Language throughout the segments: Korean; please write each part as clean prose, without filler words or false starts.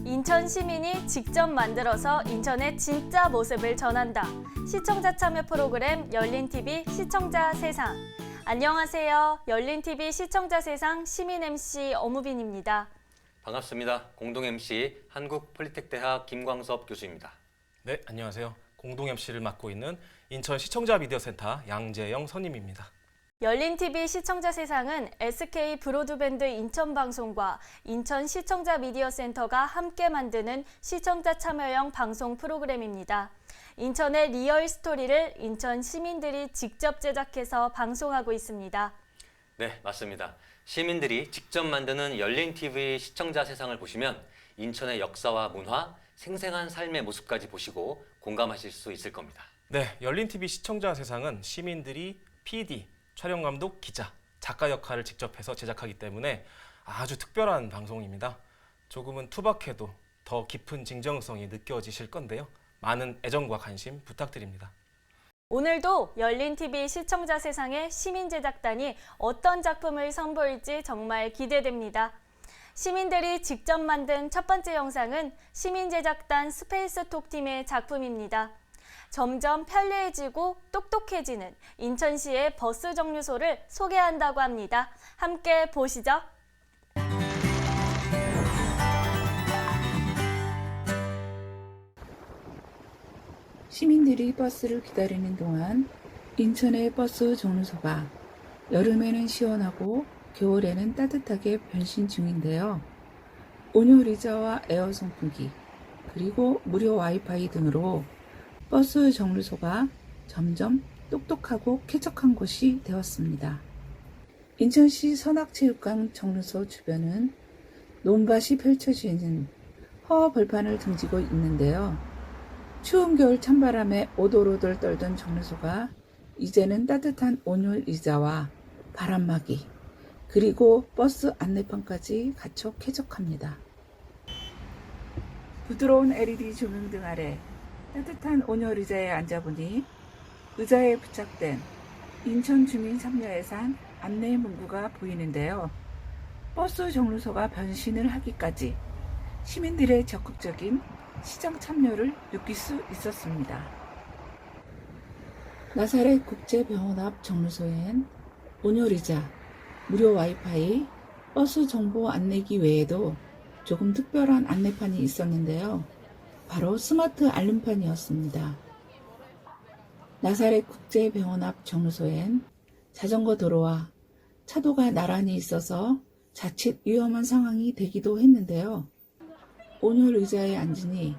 인천 시민이 직접 만들어서 인천의 진짜 모습을 전한다. 시청자 참여 프로그램 열린TV 시청자 세상. 안녕하세요. 열린TV 시청자 세상 시민 MC 어무빈입니다. 반갑습니다. 공동 MC 한국폴리텍대학 김광섭 교수입니다. 네, 안녕하세요. 공동 MC를 맡고 있는 인천 시청자 미디어센터 양재영 선임입니다. 열린TV 시청자 세상은 SK 브로드밴드 인천방송과 인천 시청자 미디어센터가 함께 만드는 시청자 참여형 방송 프로그램입니다. 인천의 리얼 스토리를 인천 시민들이 직접 제작해서 방송하고 있습니다. 네, 맞습니다. 시민들이 직접 만드는 열린TV 시청자 세상을 보시면 인천의 역사와 문화, 생생한 삶의 모습까지 보시고 공감하실 수 있을 겁니다. 네, 열린TV 시청자 세상은 시민들이 PD, 촬영감독, 기자, 작가 역할을 직접 해서 제작하기 때문에 아주 특별한 방송입니다. 조금은 투박해도 더 깊은 진정성이 느껴지실 건데요. 많은 애정과 관심 부탁드립니다. 오늘도 열린TV 시청자 세상의 시민 제작단이 어떤 작품을 선보일지 정말 기대됩니다. 시민들이 직접 만든 첫 번째 영상은 시민 제작단 스페이스톡팀의 작품입니다. 점점 편리해지고 똑똑해지는 인천시의 버스 정류소를 소개한다고 합니다. 함께 보시죠. 시민들이 버스를 기다리는 동안 인천의 버스 정류소가 여름에는 시원하고 겨울에는 따뜻하게 변신 중인데요. 온유 의자와 에어 선풍기, 그리고 무료 와이파이 등으로 버스 정류소가 점점 똑똑하고 쾌적한 곳이 되었습니다. 인천시 선악체육관 정류소 주변은 논밭이 펼쳐지는 허허벌판을 등지고 있는데요. 추운 겨울 찬바람에 오돌오돌 떨던 정류소가 이제는 따뜻한 온열 의자와 바람막이, 그리고 버스 안내판까지 갖춰 쾌적합니다. 부드러운 LED 조명등 아래 따뜻한 온열 의자에 앉아보니 의자에 부착된 인천 주민 참여 예산 안내 문구가 보이는데요. 버스 정류소가 변신을 하기까지 시민들의 적극적인 시정 참여를 느낄 수 있었습니다. 나사렛 국제병원 앞 정류소엔 온열 의자, 무료 와이파이, 버스 정보 안내기 외에도 조금 특별한 안내판이 있었는데요. 바로 스마트 알림판이었습니다. 나사렛 국제병원 앞 정류소엔 자전거 도로와 차도가 나란히 있어서 자칫 위험한 상황이 되기도 했는데요. 온열 의자에 앉으니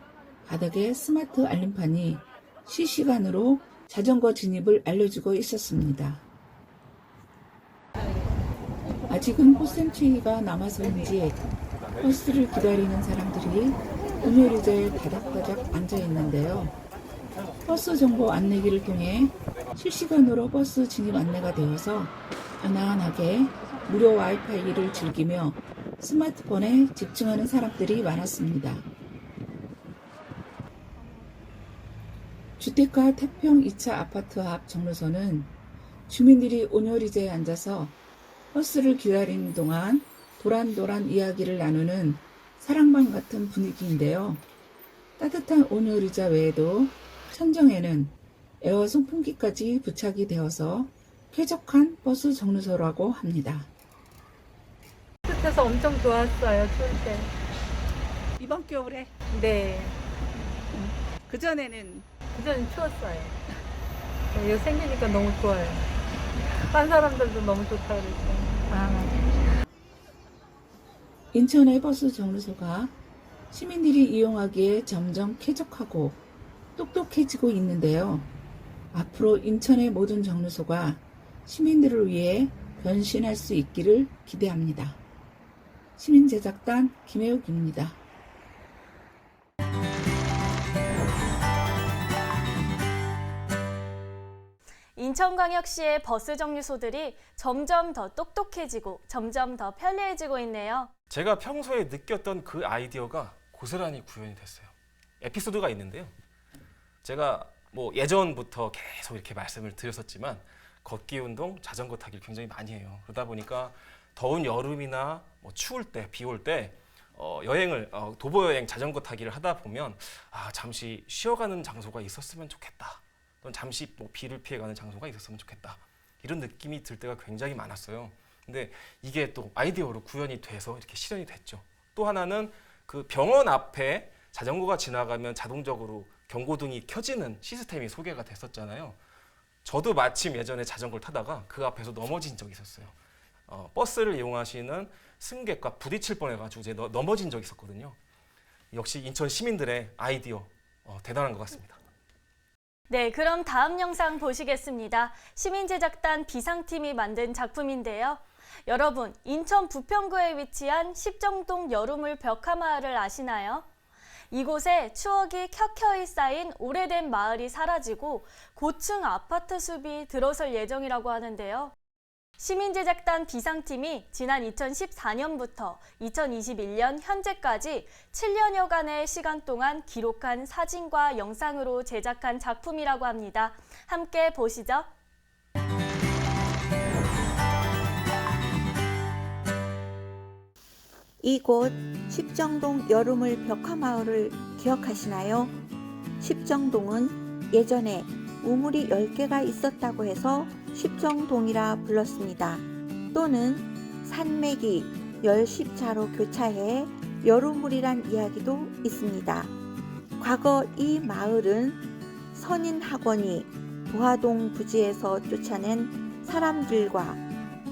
바닥에 스마트 알림판이 실시간으로 자전거 진입을 알려주고 있었습니다. 아직은 꽃샘추위가 남아서인지 버스를 기다리는 사람들이 온열 의자에 다닥다닥 앉아 있는데요. 버스 정보 안내기를 통해 실시간으로 버스 진입 안내가 되어서 편안하게 무료 와이파이를 즐기며 스마트폰에 집중하는 사람들이 많았습니다. 주택가 태평 2차 아파트 앞 정류소는 주민들이 온열 의자에 앉아서 버스를 기다리는 동안 도란도란 이야기를 나누는 사랑방 같은 분위기인데요. 따뜻한 온열 의자 외에도 천정에는 에어 선풍기까지 부착이 되어서 쾌적한 버스 정류소라고 합니다. 따뜻해서 엄청 좋았어요, 추울 때. 이번 겨울에? 네. 그전에는 추웠어요. 이거 생기니까 너무 좋아요. 딴 사람들도 너무 좋다 그랬어요. 인천의 버스 정류소가 시민들이 이용하기에 점점 쾌적하고 똑똑해지고 있는데요. 앞으로 인천의 모든 정류소가 시민들을 위해 변신할 수 있기를 기대합니다. 시민제작단 김혜욱입니다. 인천광역시의 버스 정류소들이 점점 더 똑똑해지고 점점 더 편리해지고 있네요. 제가 평소에 느꼈던 그 아이디어가 고스란히 구현이 됐어요. 에피소드가 있는데요. 제가 예전부터 계속 이렇게 말씀을 드렸었지만 걷기 운동, 자전거 타기를 굉장히 많이 해요. 그러다 보니까 더운 여름이나 추울 때, 비 올 때 여행을 도보 여행 자전거 타기를 하다 보면 잠시 쉬어가는 장소가 있었으면 좋겠다. 또는 잠시 뭐 비를 피해가는 장소가 있었으면 좋겠다. 이런 느낌이 들 때가 굉장히 많았어요. 근데 이게 또 아이디어로 구현이 돼서 이렇게 실현이 됐죠. 또 하나는 그 병원 앞에 자전거가 지나가면 자동적으로 경고등이 켜지는 시스템이 소개가 됐었잖아요. 저도 마침 예전에 자전거를 타다가 그 앞에서 넘어진 적이 있었어요. 버스를 이용하시는 승객과 부딪힐 뻔해가지고 이제 넘어진 적이 있었거든요. 역시 인천 시민들의 아이디어 대단한 것 같습니다. 네, 그럼 다음 영상 보시겠습니다. 시민제작단 비상팀이 만든 작품인데요. 여러분, 인천 부평구에 위치한 십정동 여루물 벽화마을을 아시나요? 이곳에 추억이 켜켜이 쌓인 오래된 마을이 사라지고 고층 아파트 숲이 들어설 예정이라고 하는데요. 시민제작단 비상팀이 지난 2014년부터 2021년 현재까지 7년여간의 시간 동안 기록한 사진과 영상으로 제작한 작품이라고 합니다. 함께 보시죠. 이곳 십정동 여루물 벽화마을을 기억하시나요? 십정동은 예전에 우물이 10개가 있었다고 해서 십정동이라 불렀습니다. 또는 산맥이 열십자로 교차해 여루물이란 이야기도 있습니다. 과거 이 마을은 선인학원이 도화동 부지에서 쫓아낸 사람들과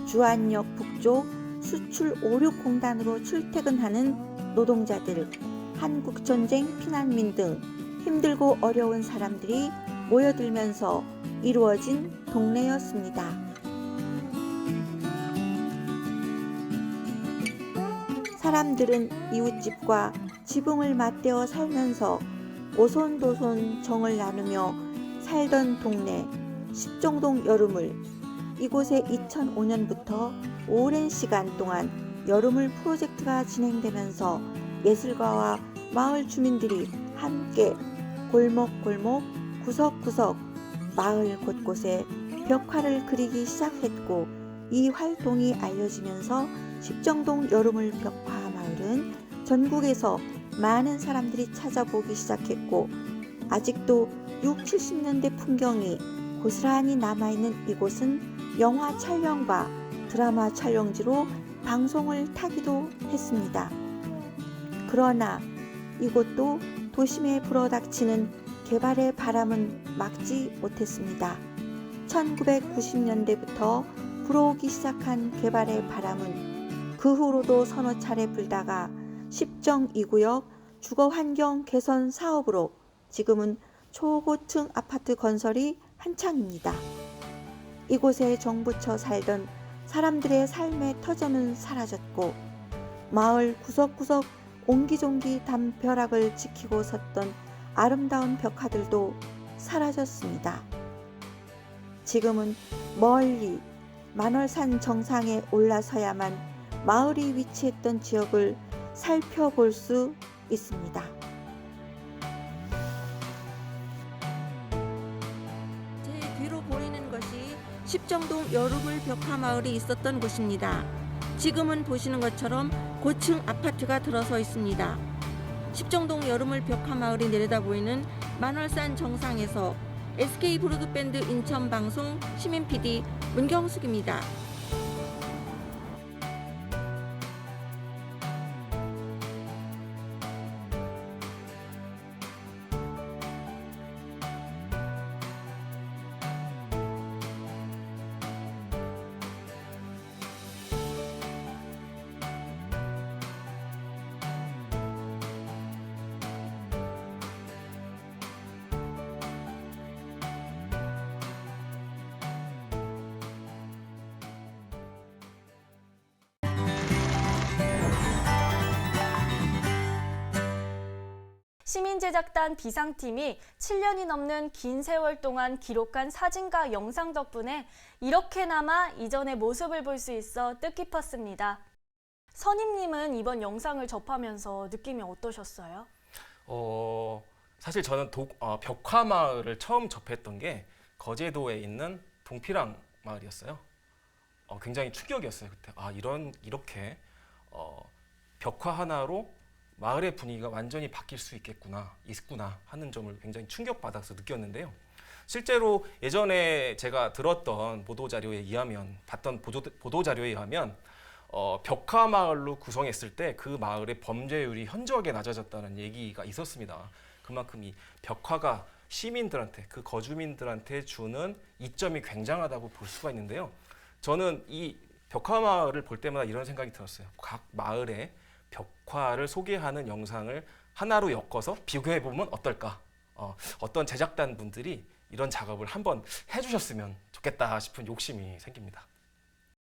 주안역 북쪽 수출 오륙공단으로 출퇴근하는 노동자들, 한국전쟁 피난민 등 힘들고 어려운 사람들이 모여들면서 이루어진 동네였습니다. 사람들은 이웃집과 지붕을 맞대어 살면서 오손도손 정을 나누며 살던 동네 십정동 여루물. 이곳에 2005년부터 오랜 시간 동안 여루물 프로젝트가 진행되면서 예술가와 마을 주민들이 함께 골목골목 구석구석 마을 곳곳에 벽화를 그리기 시작했고, 이 활동이 알려지면서 십정동 여루물 벽화 마을은 전국에서 많은 사람들이 찾아보기 시작했고, 아직도 60, 70년대 풍경이 고스란히 남아있는 이곳은 영화 촬영과 드라마 촬영지로 방송을 타기도 했습니다. 그러나 이곳도 도심에 불어닥치는 개발의 바람은 막지 못했습니다. 1990년대부터 불어오기 시작한 개발의 바람은 그 후로도 서너 차례 불다가 십정 2구역 주거환경 개선 사업으로 지금은 초고층 아파트 건설이 한창입니다. 이곳에 정부쳐 살던 사람들의 삶의 터전은 사라졌고, 마을 구석구석 옹기종기 담벼락을 지키고 섰던 아름다운 벽화들도 사라졌습니다. 지금은 멀리 만월산 정상에 올라서야만 마을이 위치했던 지역을 살펴볼 수 있습니다. 제 뒤로 보이는 것이 십정동 여루물 벽화마을이 있었던 곳입니다. 지금은 보시는 것처럼 고층 아파트가 들어서 있습니다. 십정동 여루물 벽화마을이 내려다 보이는 만월산 정상에서 SK 브로드밴드 인천 방송 시민 PD 문경숙입니다. 시민제작단 비상팀이 7년이 넘는 긴 세월 동안 기록한 사진과 영상 덕분에 이렇게나마 이전의 모습을 볼 수 있어 뜻깊었습니다. 선임님은 이번 영상을 접하면서 느낌이 어떠셨어요? 사실 저는 벽화마을을 처음 접했던 게 거제도에 있는 동피랑 마을이었어요. 굉장히 충격이었어요. 그때 이렇게 벽화 하나로 마을의 분위기가 완전히 바뀔 수 있구나 하는 점을 굉장히 충격받아서 느꼈는데요. 실제로 예전에 제가 들었던 보도자료에 의하면, 봤던 보도자료에 의하면 벽화 마을로 구성했을 때 그 마을의 범죄율이 현저하게 낮아졌다는 얘기가 있었습니다. 그만큼 이 벽화가 시민들한테, 그 거주민들한테 주는 이점이 굉장하다고 볼 수가 있는데요. 저는 이 벽화 마을을 볼 때마다 이런 생각이 들었어요. 각 마을의 벽화를 소개하는 영상을 하나로 엮어서 비교해 보면 어떨까? 어떤 제작단 분들이 이런 작업을 한번 해주셨으면 좋겠다 싶은 욕심이 생깁니다.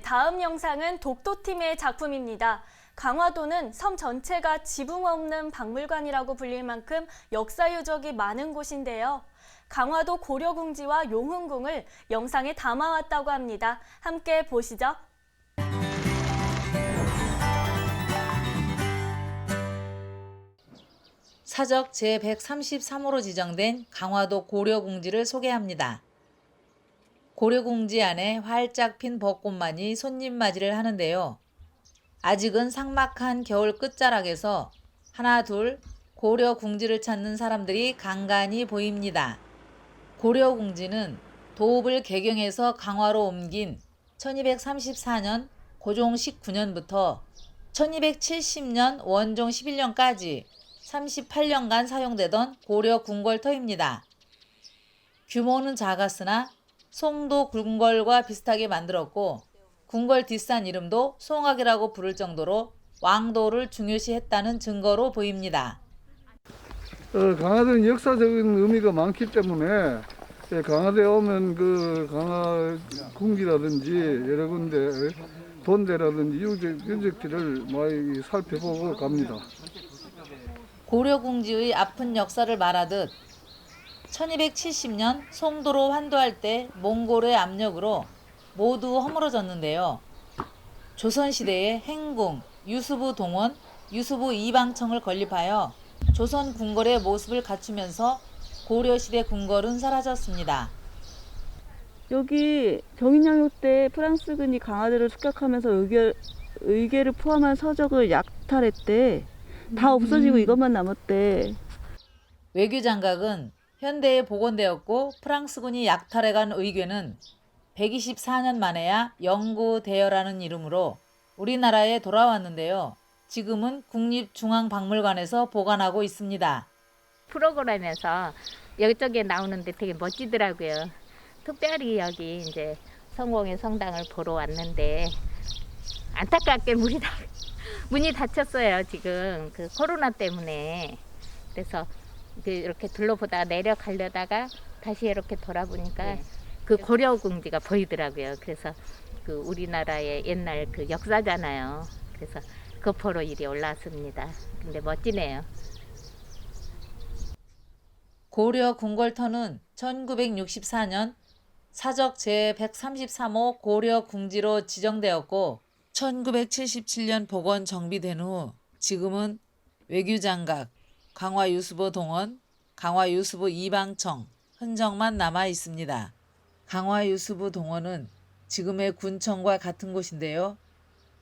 다음 영상은 독도팀의 작품입니다. 강화도는 섬 전체가 지붕 없는 박물관이라고 불릴 만큼 역사 유적이 많은 곳인데요. 강화도 고려궁지와 용흥궁을 영상에 담아왔다고 합니다. 함께 보시죠. 사적 제133호로 지정된 강화도 고려궁지를 소개합니다. 고려궁지 안에 활짝 핀 벚꽃만이 손님맞이를 하는데요. 아직은 삭막한 겨울 끝자락에서 하나 둘 고려궁지를 찾는 사람들이 간간히 보입니다. 고려궁지는 도읍을 개경해서 강화로 옮긴 1234년 고종 19년부터 1270년 원종 11년까지 38년간 사용되던 고려 궁궐터입니다. 규모는 작았으나 송도 궁궐과 비슷하게 만들었고 궁궐 뒷산 이름도 송악이라고 부를 정도로 왕도를 중요시했다는 증거로 보입니다. 강화도는 역사적인 의미가 많기 때문에 강화도에 오면 그 강화 궁지라든지 여러 군데 본대라든지 유적지를 많이 살펴보고 갑니다. 고려궁지의 아픈 역사를 말하듯 1270년 송도로 환도할 때 몽골의 압력으로 모두 허물어졌는데요. 조선시대에 행궁, 유수부 동원, 유수부 이방청을 건립하여 조선 궁궐의 모습을 갖추면서 고려시대 궁궐은 사라졌습니다. 여기 정인양요 때 프랑스군이 강화도를 습격하면서 의궤를 포함한 서적을 약탈했대. 다 없어지고 이것만 남았대. 외교장각은 현대에 복원되었고 프랑스군이 약탈해간 의궤는 124년 만에야 영구대여라는 이름으로 우리나라에 돌아왔는데요. 지금은 국립중앙박물관에서 보관하고 있습니다. 프로그램에서 여기저기 나오는데 되게 멋지더라고요. 특별히 여기 이제 성공의 성당을 보러 왔는데 안타깝게 문이 닫혔어요. 지금 그 코로나 때문에. 그래서 이렇게 둘러보다가 내려가려다가 다시 이렇게 돌아보니까 그 고려궁지가 보이더라고요. 그래서 그 우리나라의 옛날 그 역사잖아요. 그래서 그 보러 이리 올라왔습니다. 근데 멋지네요. 고려 궁궐터는 1964년 사적 제133호 고려 궁지로 지정되었고 1977년 복원 정비된 후 지금은 외교장각, 강화유수부 동원, 강화유수부 이방청 흔적만 남아 있습니다. 강화유수부 동원은 지금의 군청과 같은 곳인데요.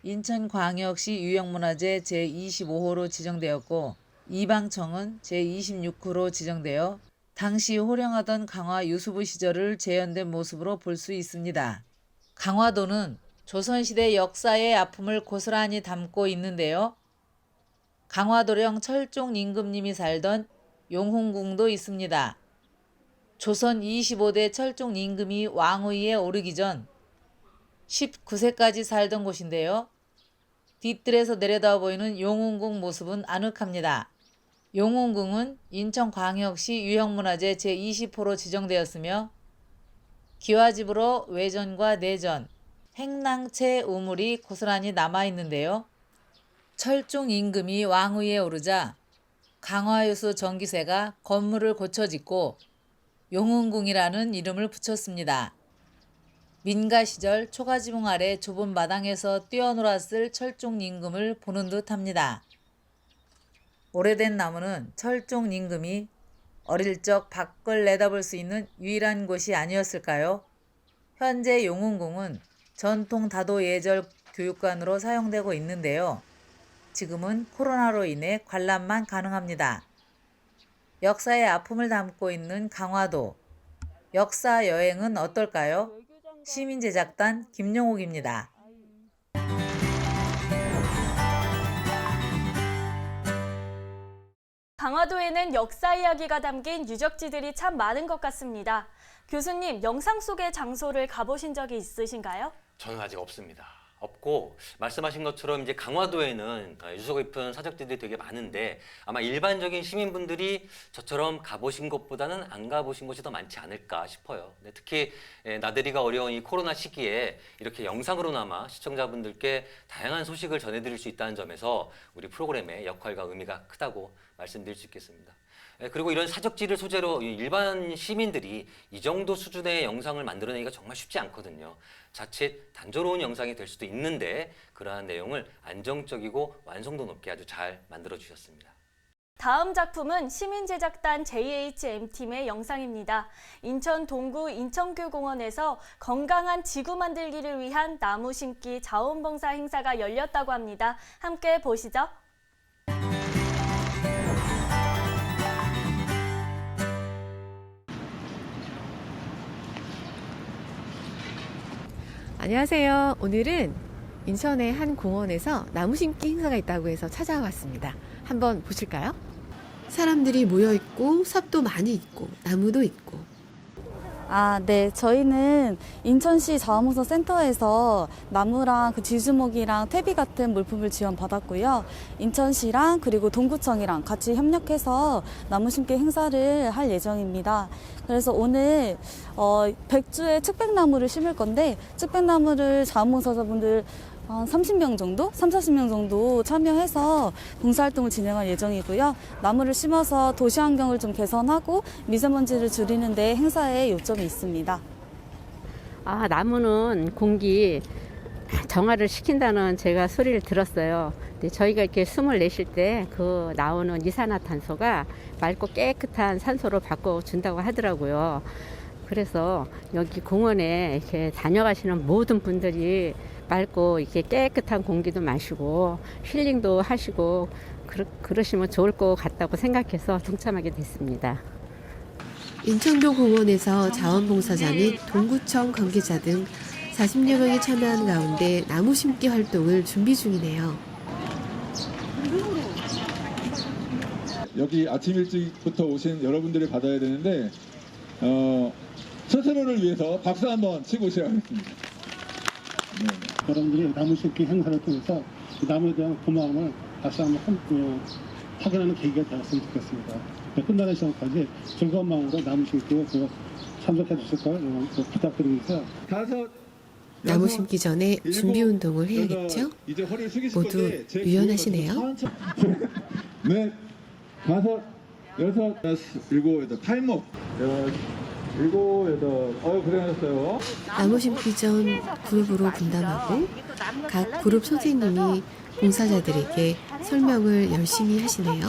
인천광역시 유형문화재 제25호로 지정되었고 이방청은 제26호로 지정되어 당시 호령하던 강화유수부 시절을 재현된 모습으로 볼 수 있습니다. 강화도는 조선시대 역사의 아픔을 고스란히 담고 있는데요. 강화도령 철종 임금님이 살던 용흥궁도 있습니다. 조선 25대 철종 임금이 왕위에 오르기 전 19세까지 살던 곳인데요. 뒤뜰에서 내려다 보이는 용흥궁 모습은 아늑합니다. 용흥궁은 인천광역시 유형문화재 제20호로 지정되었으며 기와집으로 외전과 내전, 행랑채 우물이 고스란히 남아있는데요. 철종 임금이 왕위에 오르자 강화유수 정기세가 건물을 고쳐짓고 용흥궁이라는 이름을 붙였습니다. 민가 시절 초가지붕 아래 좁은 마당에서 뛰어놀았을 철종 임금을 보는 듯합니다. 오래된 나무는 철종 임금이 어릴 적 밖을 내다볼 수 있는 유일한 곳이 아니었을까요? 현재 용흥궁은 전통 다도 예절 교육관으로 사용되고 있는데요. 지금은 코로나로 인해 관람만 가능합니다. 역사의 아픔을 담고 있는 강화도. 역사 여행은 어떨까요? 시민제작단 김용옥입니다. 강화도에는 역사 이야기가 담긴 유적지들이 참 많은 것 같습니다. 교수님, 영상 속의 장소를 가보신 적이 있으신가요? 저는 아직 없습니다. 없고 말씀하신 것처럼 이제 강화도에는 유서 깊은 사적지들이 되게 많은데 아마 일반적인 시민분들이 저처럼 가보신 것보다는 안 가보신 곳이 더 많지 않을까 싶어요. 근데 특히 나들이가 어려운 이 코로나 시기에 이렇게 영상으로나마 시청자분들께 다양한 소식을 전해드릴 수 있다는 점에서 우리 프로그램의 역할과 의미가 크다고 말씀드릴 수 있겠습니다. 그리고 이런 사적지를 소재로 일반 시민들이 이 정도 수준의 영상을 만들어내기가 정말 쉽지 않거든요. 자칫 단조로운 영상이 될 수도 있는데 그러한 내용을 안정적이고 완성도 높게 아주 잘 만들어 주셨습니다. 다음 작품은 시민제작단 JHM팀의 영상입니다. 인천 동구 인천교공원에서 건강한 지구 만들기를 위한 나무 심기 자원봉사 행사가 열렸다고 합니다. 함께 보시죠. 안녕하세요. 오늘은 인천의 한 공원에서 나무 심기 행사가 있다고 해서 찾아왔습니다. 한번 보실까요? 사람들이 모여 있고 삽도 많이 있고 나무도 있고. 네. 저희는 인천시 자원봉사 센터에서 나무랑 지수목이랑 퇴비 같은 물품을 지원받았고요. 인천시랑 그리고 동구청이랑 같이 협력해서 나무 심기 행사를 할 예정입니다. 그래서 오늘 100주의 측백나무를 심을 건데 측백나무를 자원봉사자분들 한 30명 정도, 40명 정도 참여해서 봉사활동을 진행할 예정이고요. 나무를 심어서 도시 환경을 좀 개선하고 미세먼지를 줄이는 데 행사에 요점이 있습니다. 나무는 공기 정화를 시킨다는 제가 소리를 들었어요. 근데 저희가 이렇게 숨을 내쉴 때 그 나오는 이산화탄소가 맑고 깨끗한 산소로 바꿔준다고 하더라고요. 그래서 여기 공원에 이렇게 다녀가시는 모든 분들이 맑고 이렇게 깨끗한 공기도 마시고 힐링도 하시고 그러시면 좋을 것 같다고 생각해서 동참하게 됐습니다. 인천도 공원에서 자원봉사자 및 동구청 관계자 등 40여 명이 참여한 가운데 나무 심기 활동을 준비 중이네요. 여기 아침 일찍부터 오신 여러분들이 받아야 되는데 스스로를 위해서 박수 한번 치고 시작하겠습니다. 네. 여러분들이 나무 심기 행사를 통해서 나무에 대한 고마움을 다시 한번 확인하는 계기가 되었으면 좋겠습니다. 끝나는 시간까지 즐거운 마음으로 나무 심기에 참석해 주실 걸 부탁드리면서 나무 심기 전에 준비 운동을 해야겠죠? 모두 유연하시네요. 네, 5, 6, 7, 8, 팔목. 7, 8. 고생하셨어요. 나무 심기 전 그룹으로 분담하고 각 그룹 선생님이 봉사자들에게 설명을 열심히 하시네요.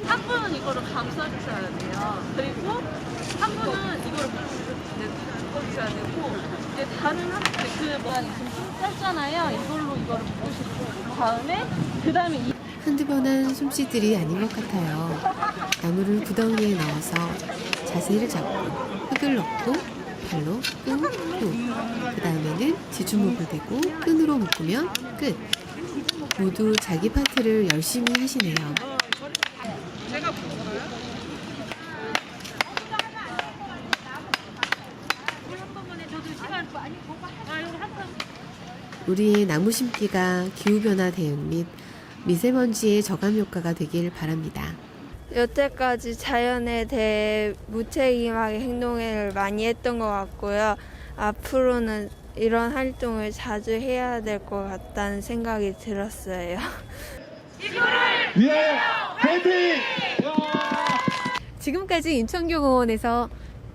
한 분은 이거를 감싸주셔야 돼요. 그리고 한 분은 이걸 묶어주셔야 되고 이제 다른 한 분은 좀 짧잖아요. 이걸로 이거를 묶으시고 다음에 한두 번 한 솜씨들이 아닌 것 같아요. 나무를 구덩이에 넣어서 자세를 잡고 흙을 넣고 발로 꾹꾹. 그 다음에는 지주목을 대고 끈으로 묶으면 끝. 모두 자기 파트를 열심히 하시네요. 우리의 나무 심기가 기후변화 대응 및 미세먼지의 저감 효과가 되길 바랍니다. 여태까지 자연에 대해 무책임하게 행동을 많이 했던 것 같고요. 앞으로는 이런 활동을 자주 해야 될 것 같다는 생각이 들었어요. 위하여 화이팅! 지금까지 인천교공원에서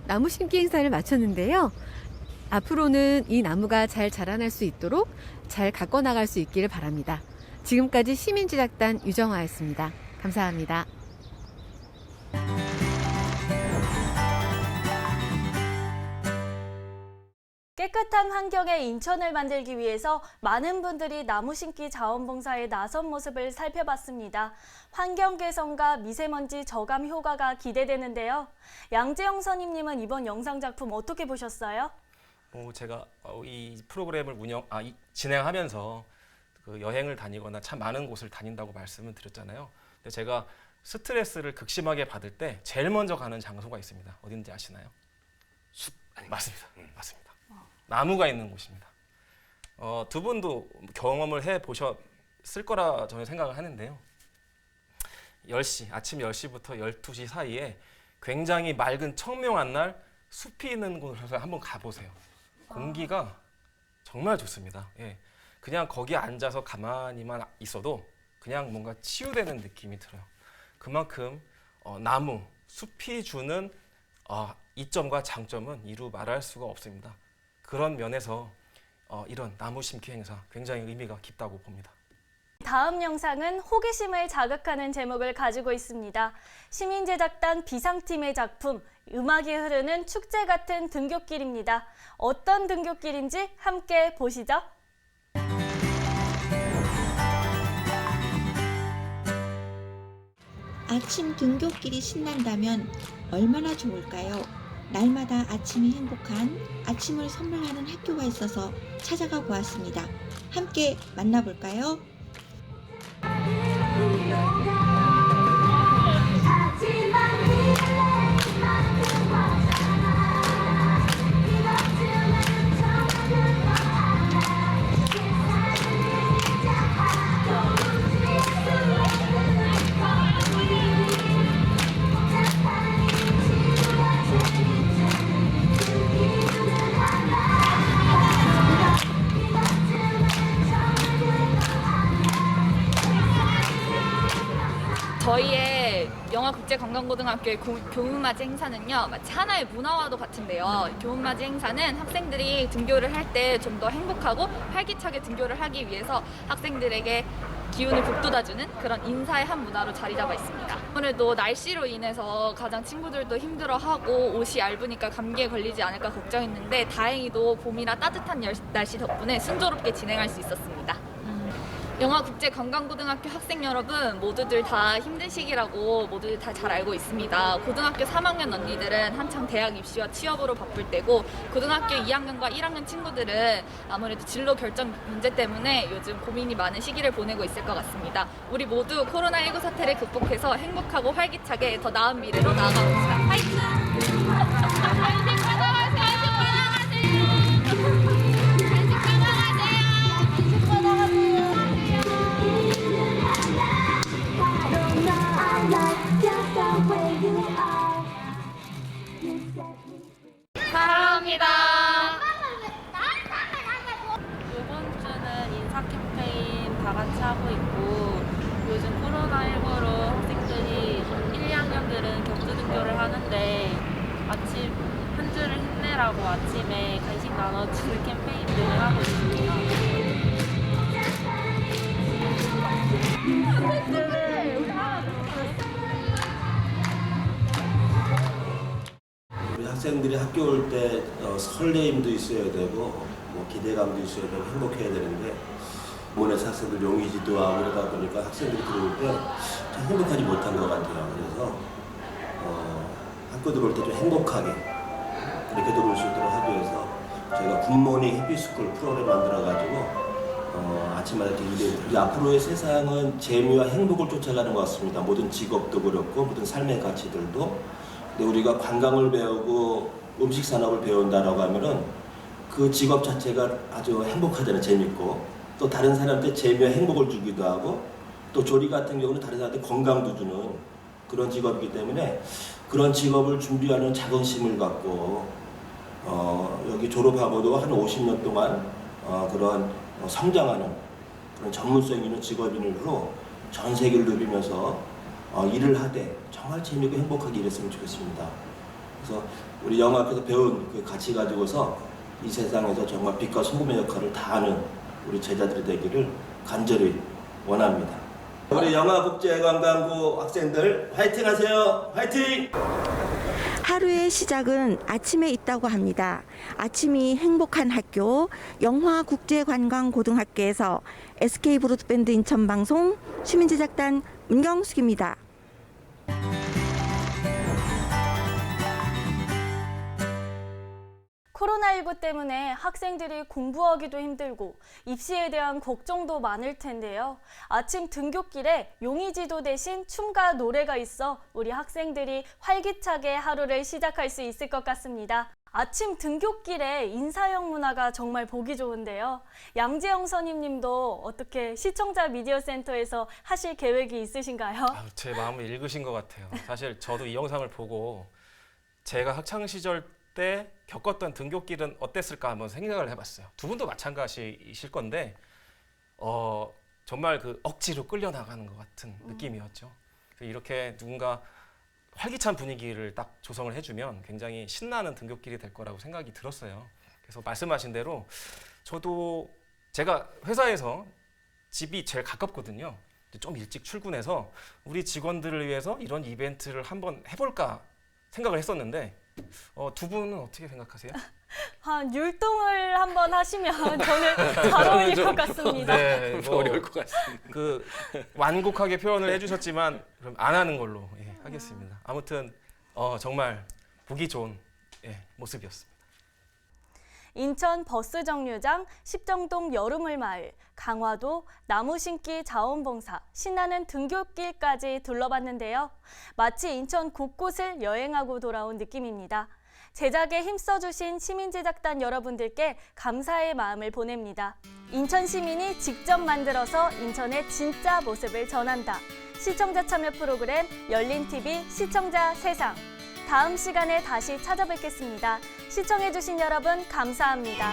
나무 심기 행사를 마쳤는데요. 앞으로는 이 나무가 잘 자라날 수 있도록 잘 가꿔 나갈 수 있기를 바랍니다. 지금까지 시민제작단 유정화였습니다. 감사합니다. 깨끗한 깨끗한 환경의 인천을 만들기 위해서 많은 분들이 나무 심기 자원봉사에 나선 모습을 살펴봤습니다. 환경 개선과 미세먼지 저감 효과가 기대되는데요. 양재영 선임님은 이번 영상 작품 어떻게 보셨어요? 제가 이 프로그램을 진행하면서 그 여행을 다니거나 참 많은 곳을 다닌다고 말씀을 드렸잖아요. 근데 제가 스트레스를 극심하게 받을 때 제일 먼저 가는 장소가 있습니다. 어딘지 아시나요? 숲 아닌가요? 맞습니다. 맞습니다. 나무가 있는 곳입니다. 두 분도 경험을 해보셨을 거라 저는 생각을 하는데요. 10시, 아침 10시부터 12시 사이에 굉장히 맑은 청명한 날 숲이 있는 곳을 한번 가보세요. 공기가 정말 좋습니다. 예. 그냥 거기 앉아서 가만히만 있어도 그냥 뭔가 치유되는 느낌이 들어요. 그만큼 나무, 숲이 주는 이점과 장점은 이루 말할 수가 없습니다. 그런 면에서 이런 나무 심기 행사 굉장히 의미가 깊다고 봅니다. 다음 영상은 호기심을 자극하는 제목을 가지고 있습니다. 시민제작단 비상팀의 작품 음악이 흐르는 축제 같은 등굣길입니다. 어떤 등굣길인지 함께 보시죠. 아침 등굣길이 신난다면 얼마나 좋을까요? 날마다 아침이 행복한 아침을 선물하는 학교가 있어서 찾아가 보았습니다. 함께 만나볼까요? 저희의 영화국제관광고등학교의 교문맞이 행사는요, 마치 하나의 문화와도 같은데요. 교문맞이 행사는 학생들이 등교를 할 때 좀 더 행복하고 활기차게 등교를 하기 위해서 학생들에게 기운을 북돋아주는 그런 인사의 한 문화로 자리 잡아 있습니다. 아무래도 날씨로 인해서 가장 친구들도 힘들어하고 옷이 얇으니까 감기에 걸리지 않을까 걱정했는데 다행히도 봄이라 따뜻한 날씨 덕분에 순조롭게 진행할 수 있었습니다. 영화국제관광고등학교 학생 여러분 모두들 다 힘든 시기라고 모두들 다 잘 알고 있습니다. 고등학교 3학년 언니들은 한창 대학 입시와 취업으로 바쁠 때고 고등학교 2학년과 1학년 친구들은 아무래도 진로 결정 문제 때문에 요즘 고민이 많은 시기를 보내고 있을 것 같습니다. 우리 모두 코로나19 사태를 극복해서 행복하고 활기차게 더 나은 미래로 나아가봅시다. 화이팅! 사랑합니다. 이번 주는 인사 캠페인 다 같이 하고 있고 요즘 코로나19로 학생들이 1, 2학년들은 격주 등교를 하는데 아침 한 주를 힘내라고 아침에 간식 나눠주는 캠페인들을 하고 있습니다. 우리 학생들이 학교 올 때 설레임도 있어야 되고 기대감도 있어야 되고 행복해야 되는데 부모님의 학생들 용의지도 하고 그러다 보니까 학생들이 들어올 때 참 행복하지 못한 것 같아요. 그래서 학교 들어올 때 좀 행복하게 그렇게 들어올 수 있도록 하기 위해서 저희가 굿모닝 해피스쿨 프로그램 만들어가지고 아침마다 이벤트. 앞으로의 세상은 재미와 행복을 쫓아가는 것 같습니다. 모든 직업도 그렇고 모든 삶의 가치들도. 근데 우리가 관광을 배우고 음식 산업을 배운다라고 하면은 그 직업 자체가 아주 행복하잖아요. 재밌고 또 다른 사람한테 재미와 행복을 주기도 하고 또 조리 같은 경우는 다른 사람한테 건강도 주는 그런 직업이기 때문에 그런 직업을 준비하는 자긍심을 갖고 여기 졸업하고도 한 50년 동안 그런 성장하는 그런 전문성 있는 직업인으로 전 세계를 누비면서 일을 하되 정말 재미있고 행복하게 일했으면 좋겠습니다. 그래서 우리 영화학교에서 배운 그 가치 가지고서 이 세상에서 정말 빛과 소금의 역할을 다하는 우리 제자들이 되기를 간절히 원합니다. 우리 영화국제관광부 학생들 화이팅 하세요. 화이팅! 하루의 시작은 아침에 있다고 합니다. 아침이 행복한 학교 영화국제관광고등학교에서 SK 브로드밴드 인천방송 시민제작단 문경숙입니다. 코로나19 때문에 학생들이 공부하기도 힘들고 입시에 대한 걱정도 많을 텐데요. 아침 등굣길에 용의지도 대신 춤과 노래가 있어 우리 학생들이 활기차게 하루를 시작할 수 있을 것 같습니다. 아침 등굣길에 인사형 문화가 정말 보기 좋은데요. 양재영 선임님도 어떻게 시청자 미디어 센터에서 하실 계획이 있으신가요? 제 마음을 읽으신 것 같아요. 사실 저도 이 영상을 보고 제가 학창 시절 때 겪었던 등굣길은 어땠을까 한번 생각을 해봤어요. 두 분도 마찬가지이실 건데 정말 그 억지로 끌려나가는 것 같은 느낌이었죠. 이렇게 누군가 활기찬 분위기를 딱 조성을 해주면 굉장히 신나는 등굣길이 될 거라고 생각이 들었어요. 그래서 말씀하신 대로 저도 제가 회사에서 집이 제일 가깝거든요. 좀 일찍 출근해서 우리 직원들을 위해서 이런 이벤트를 한번 해볼까 생각을 했었는데 두 분은 어떻게 생각하세요? 율동을 한번 하시면 저는 잘 어울릴 것 같습니다. 네, 어려울 것 같습니다. 완곡하게 표현을 해주셨지만 그럼 안 하는 걸로 하겠습니다. 아무튼 정말 보기 좋은 모습이었습니다. 인천 버스 정류장, 십정동 여름을 마을, 강화도, 나무 심기 자원봉사, 신나는 등굣길까지 둘러봤는데요. 마치 인천 곳곳을 여행하고 돌아온 느낌입니다. 제작에 힘써주신 시민제작단 여러분들께 감사의 마음을 보냅니다. 인천 시민이 직접 만들어서 인천의 진짜 모습을 전한다. 시청자 참여 프로그램 열린TV 시청자 세상. 다음 시간에 다시 찾아뵙겠습니다. 시청해주신 여러분 감사합니다.